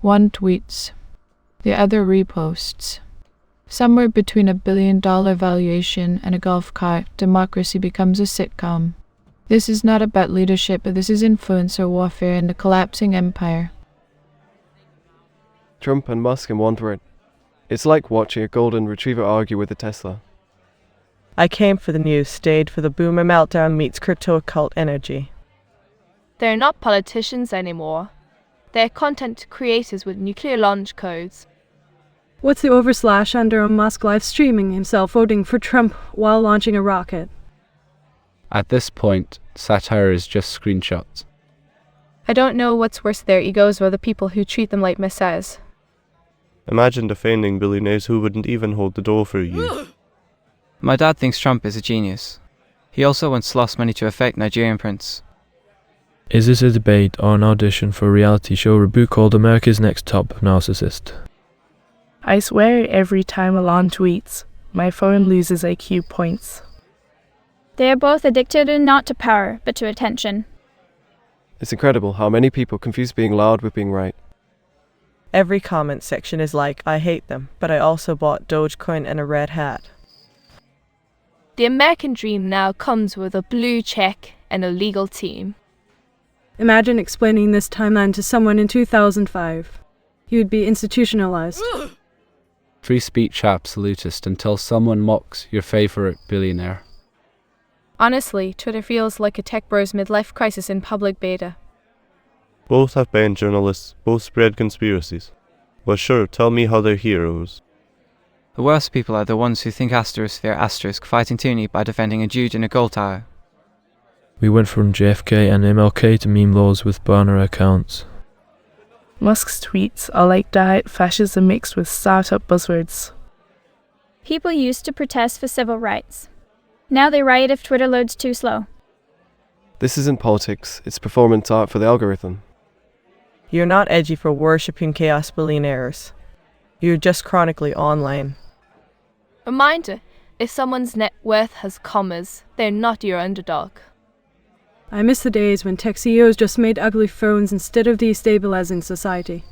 One tweets, the other reposts. Somewhere between $1 billion valuation and a golf cart, democracy becomes a sitcom. This is not about leadership, but this is influencer warfare and a collapsing empire. Trump and Musk in one word. It's like watching a golden retriever argue with a Tesla. I came for the news, stayed for the boomer meltdown meets crypto occult energy. They're not politicians anymore. They're content creators with nuclear launch codes. What's the overslash under on Musk live streaming himself voting for Trump while launching a rocket? At this point, satire is just screenshots. I don't know what's worse, their egos or the people who treat them like messiahs. Imagine defending billionaires who wouldn't even hold the door for you. My dad thinks Trump is a genius. He also once lost money to a fake Nigerian prince. Is this a debate or an audition for a reality show reboot called America's Next Top Narcissist? I swear every time Elon tweets, my phone loses IQ points. They are both addicted not to power, but to attention. It's incredible how many people confuse being loud with being right. Every comment section is like, I hate them, but I also bought Dogecoin and a red hat. The American dream now comes with a blue check and a legal team. Imagine explaining this timeline to someone in 2005. He would be institutionalized. Free speech absolutist until someone mocks your favorite billionaire. Honestly, Twitter feels like a tech bros midlife crisis in public beta. Both have been journalists, both spread conspiracies. Well sure, tell me how they're heroes. The worst people are the ones who think ** fighting tyranny by defending a dude in a gold tower. We went from JFK and MLK to meme laws with burner accounts. Musk's tweets are like diet fascism mixed with startup buzzwords. People used to protest for civil rights. Now they riot if Twitter loads too slow. This isn't politics, it's performance art for the algorithm. You're not edgy for worshipping chaos billionaires. You're just chronically online. Reminder, if someone's net worth has commas, they're not your underdog. I miss the days when tech CEOs just made ugly phones instead of destabilizing society.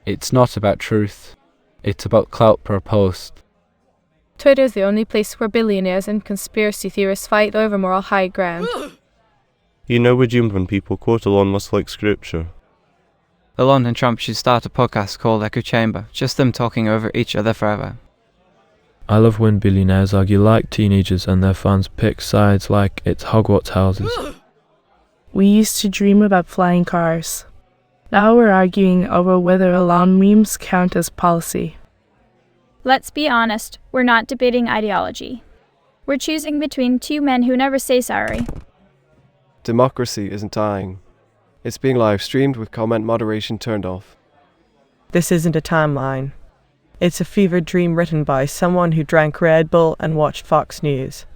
It's not about truth. It's about clout per post. Twitter's the only place where billionaires and conspiracy theorists fight over moral high ground. You know we're doomed when people quote Elon Musk like scripture. Elon and Trump should start a podcast called Echo Chamber, just them talking over each other forever. I love when billionaires argue like teenagers and their fans pick sides like it's Hogwarts houses. We used to dream about flying cars. Now we're arguing over whether Elon memes count as policy. Let's be honest, we're not debating ideology. We're choosing between two men who never say sorry. Democracy isn't dying. It's being live streamed with comment moderation turned off. This isn't a timeline. It's a fevered dream written by someone who drank Red Bull and watched Fox News.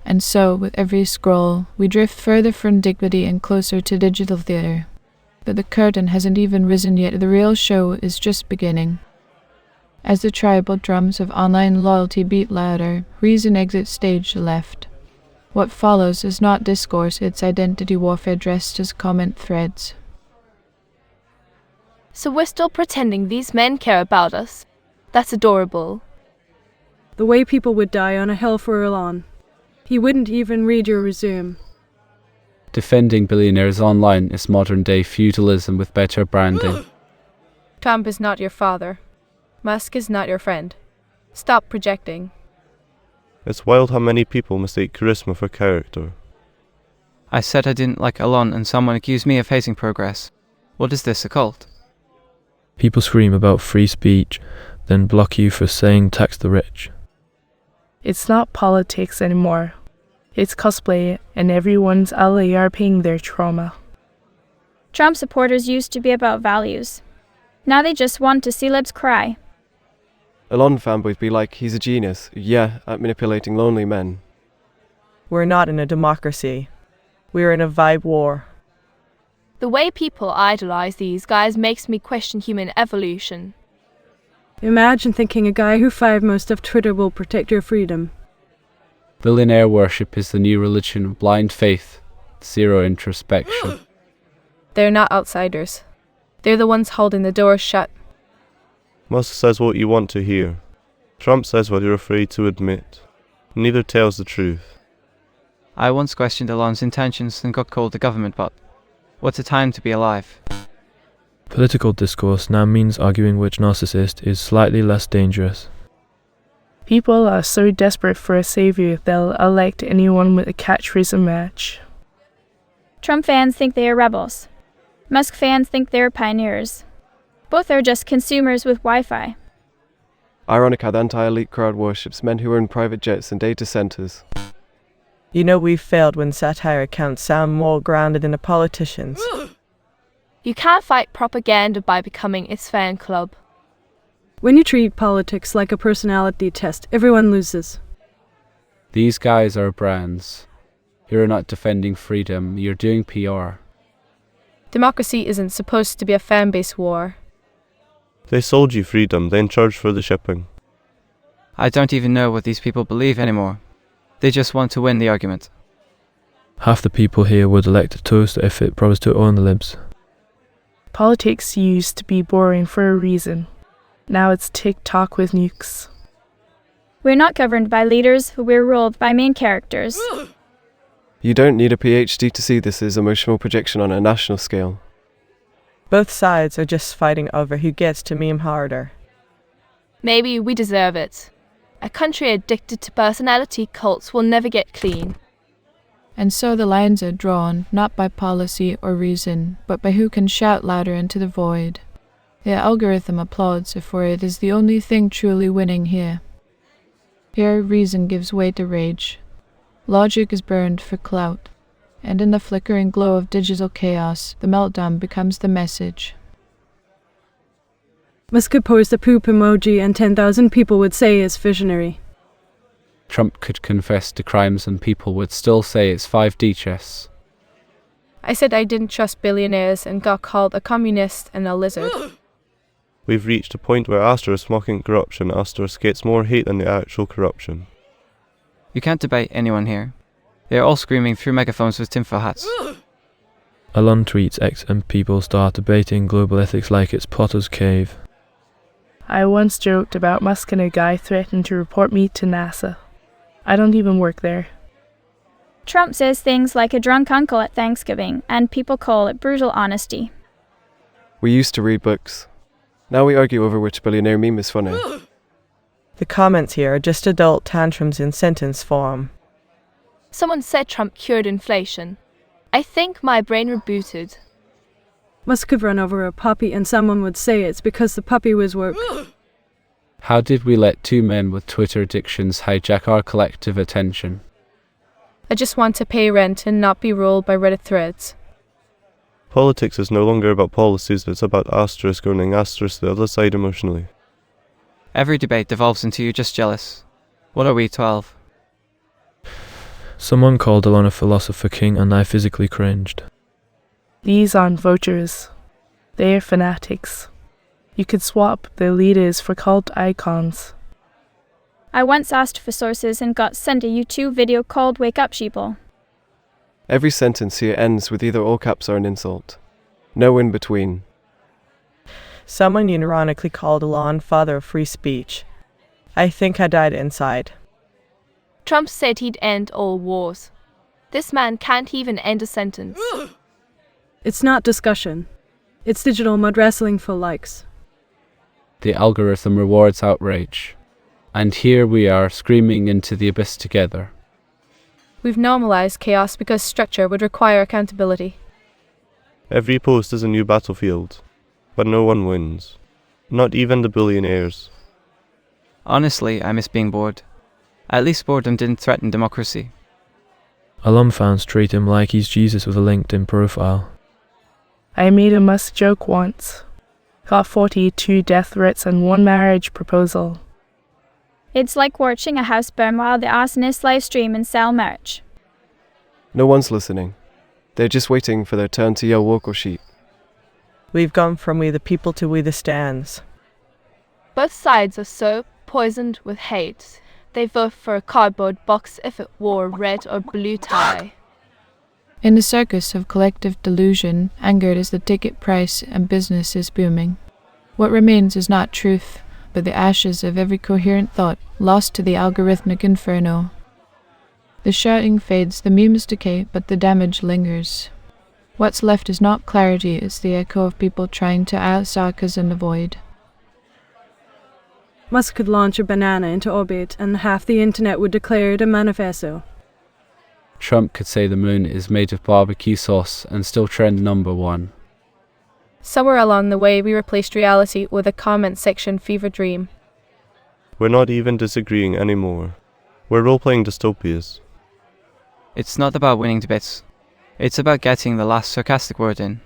And so, with every scroll, we drift further from dignity and closer to digital theater. But the curtain hasn't even risen yet, the real show is just beginning. As the tribal drums of online loyalty beat louder, reason exits stage left. What follows is not discourse, it's identity warfare dressed as comment threads. So we're still pretending these men care about us. That's adorable. The way people would die on a hill for Elon. He wouldn't even read your resume. Defending billionaires online is modern-day feudalism with better branding. Trump is not your father. Musk is not your friend. Stop projecting. It's wild how many people mistake charisma for character. I said I didn't like Elon and someone accused me of hating progress. What is this, a cult? People scream about free speech, then block you for saying tax the rich. It's not politics anymore. It's cosplay, and everyone's LARPing their trauma. Trump supporters used to be about values. Now they just want to see libs cry. Elon fanboys be like, he's a genius, yeah, at manipulating lonely men. We're not in a democracy. We're in a vibe war. The way people idolize these guys makes me question human evolution. Imagine thinking a guy who five most of Twitter will protect your freedom. Billionaire worship is the new religion of blind faith, zero introspection. They're not outsiders. They're the ones holding the door shut. Musk says what you want to hear. Trump says what you're afraid to admit. Neither tells the truth. I once questioned Elon's intentions and got called a government bot. What's a time to be alive? Political discourse now means arguing which narcissist is slightly less dangerous. People are so desperate for a savior they'll elect anyone with a catchphrase match. Trump fans think they are rebels. Musk fans think they are pioneers. Both are just consumers with Wi-Fi. Ironic how the anti-elite crowd worships men who own private jets and data centers. You know we've failed when satire accounts sound more grounded than a politician's. You can't fight propaganda by becoming its fan club. When you treat politics like a personality test, everyone loses. These guys are brands. You're not defending freedom, you're doing PR. Democracy isn't supposed to be a fan-base war. They sold you freedom, then charged for the shipping. I don't even know what these people believe anymore. They just want to win the argument. Half the people here would elect a toaster if it promised to own the libs. Politics used to be boring for a reason. Now it's TikTok with nukes. We're not governed by leaders, we're ruled by main characters. You don't need a PhD to see this as emotional projection on a national scale. Both sides are just fighting over who gets to meme harder. Maybe we deserve it. A country addicted to personality cults will never get clean. And so the lines are drawn, not by policy or reason, but by who can shout louder into the void. The algorithm applauds, for it is the only thing truly winning here. Here reason gives way to rage. Logic is burned for clout, and in the flickering glow of digital chaos, the meltdown becomes the message. Musk could post a poop emoji and 10,000 people would say it's visionary. Trump could confess to crimes and people would still say it's 5D chess. I said I didn't trust billionaires and got called a communist and a lizard. We've reached a point where asterisk mocking corruption asterisk gets more hate than the actual corruption. You can't debate anyone here. They're all screaming through megaphones with tinfoil hats. Elon tweets X and people start debating global ethics like it's Potter's Cave. I once joked about Musk and a guy threatened to report me to NASA. I don't even work there. Trump says things like a drunk uncle at Thanksgiving, and people call it brutal honesty. We used to read books. Now we argue over which billionaire meme is funny. The comments here are just adult tantrums in sentence form. Someone said Trump cured inflation. I think my brain rebooted. Musk could run over a puppy and someone would say it's because the puppy was woke. How did we let two men with Twitter addictions hijack our collective attention? I just want to pay rent and not be ruled by Reddit threads. Politics is no longer about policies, it's about asterisk owning asterisk the other side emotionally. Every debate devolves into you just jealous. What are we, 12? Someone called Elon a philosopher king and I physically cringed. These aren't voters. They're fanatics. You could swap their leaders for cult icons. I once asked for sources and got sent a YouTube video called Wake Up Sheeple. Every sentence here ends with either all caps or an insult. No in between. Someone ironically called Elon father of free speech. I think I died inside. Trump said he'd end all wars. This man can't even end a sentence. It's not discussion. It's digital mud wrestling for likes. The algorithm rewards outrage. And here we are screaming into the abyss together. We've normalized chaos because structure would require accountability. Every post is a new battlefield, but no one wins. Not even the billionaires. Honestly, I miss being bored. At least boredom didn't threaten democracy. Elon fans treat him like he's Jesus with a LinkedIn profile. I made a Musk joke once. Got 42 death threats and 1 marriage proposal. It's like watching a house burn while the arsonists live stream and sell merch. No one's listening. They're just waiting for their turn to yell woke or sheep. We've gone from we the people to we the stands. Both sides are so poisoned with hate, they vote for a cardboard box if it wore a red or blue tie. In the circus of collective delusion, angered is the ticket price and business is booming. What remains is not truth, but the ashes of every coherent thought lost to the algorithmic inferno. The shouting fades, the memes decay, but the damage lingers. What's left is not clarity, it's the echo of people trying to out sarcasm the void. Musk could launch a banana into orbit and half the internet would declare it a manifesto. Trump could say the moon is made of barbecue sauce and still trend #1. Somewhere along the way, we replaced reality with a comment section fever dream. We're not even disagreeing anymore. We're role-playing dystopias. It's not about winning debates. It's about getting the last sarcastic word in.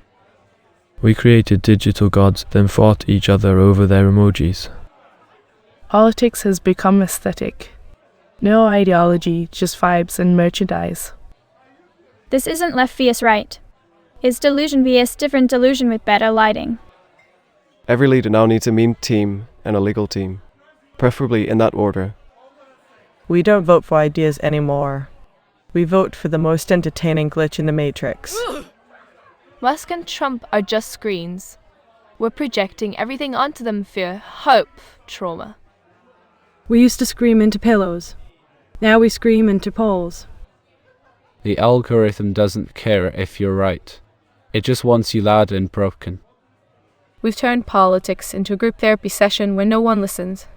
We created digital gods, then fought each other over their emojis. Politics has become aesthetic. No ideology, just vibes and merchandise. This isn't left vs right. It's delusion vs different delusion with better lighting. Every leader now needs a meme team and a legal team, preferably in that order. We don't vote for ideas anymore. We vote for the most entertaining glitch in the Matrix. Musk and Trump are just screens. We're projecting everything onto them for hope, trauma. We used to scream into pillows. Now we scream into polls. The algorithm doesn't care if you're right. It just wants you loud and broken. We've turned politics into a group therapy session where no one listens.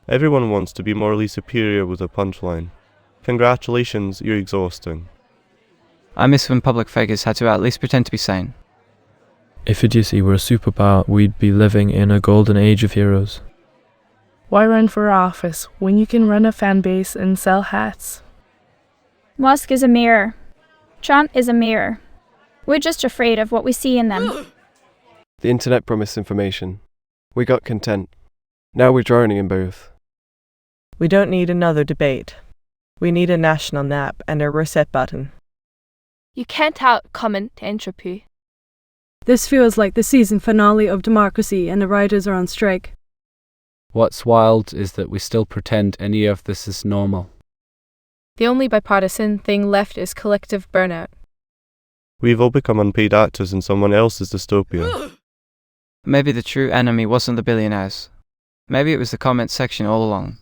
Everyone wants to be morally superior with a punchline. Congratulations, you're exhausting. I miss when public figures had to at least pretend to be sane. If idiocy were a superpower, we'd be living in a golden age of heroes. Why run for office when you can run a fan base and sell hats? Musk is a mirror. Trump is a mirror. We're just afraid of what we see in them. The internet promised information. We got content. Now we're drowning in both. We don't need another debate. We need a national nap and a reset button. You can't out-comment entropy. This feels like the season finale of democracy and the writers are on strike. What's wild is that we still pretend any of this is normal. The only bipartisan thing left is collective burnout. We've all become unpaid actors in someone else's dystopia. Maybe the true enemy wasn't the billionaires. Maybe it was the comment section all along.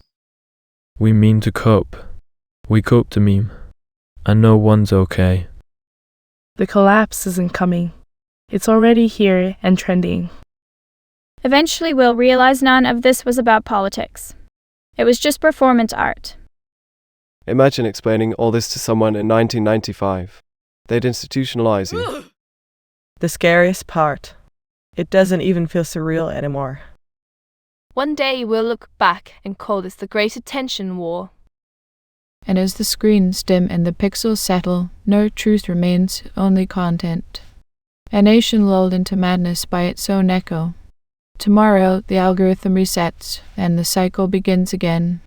We mean to cope. We cope to meme. And no one's okay. The collapse isn't coming. It's already here and trending. Eventually we'll realize none of this was about politics. It was just performance art. Imagine explaining all this to someone in 1995. They'd institutionalize you. The scariest part. It doesn't even feel surreal anymore. One day we'll look back and call this the Great Attention War. And as the screens dim and the pixels settle, no truth remains, only content. A nation lulled into madness by its own echo. Tomorrow, the algorithm resets, and the cycle begins again.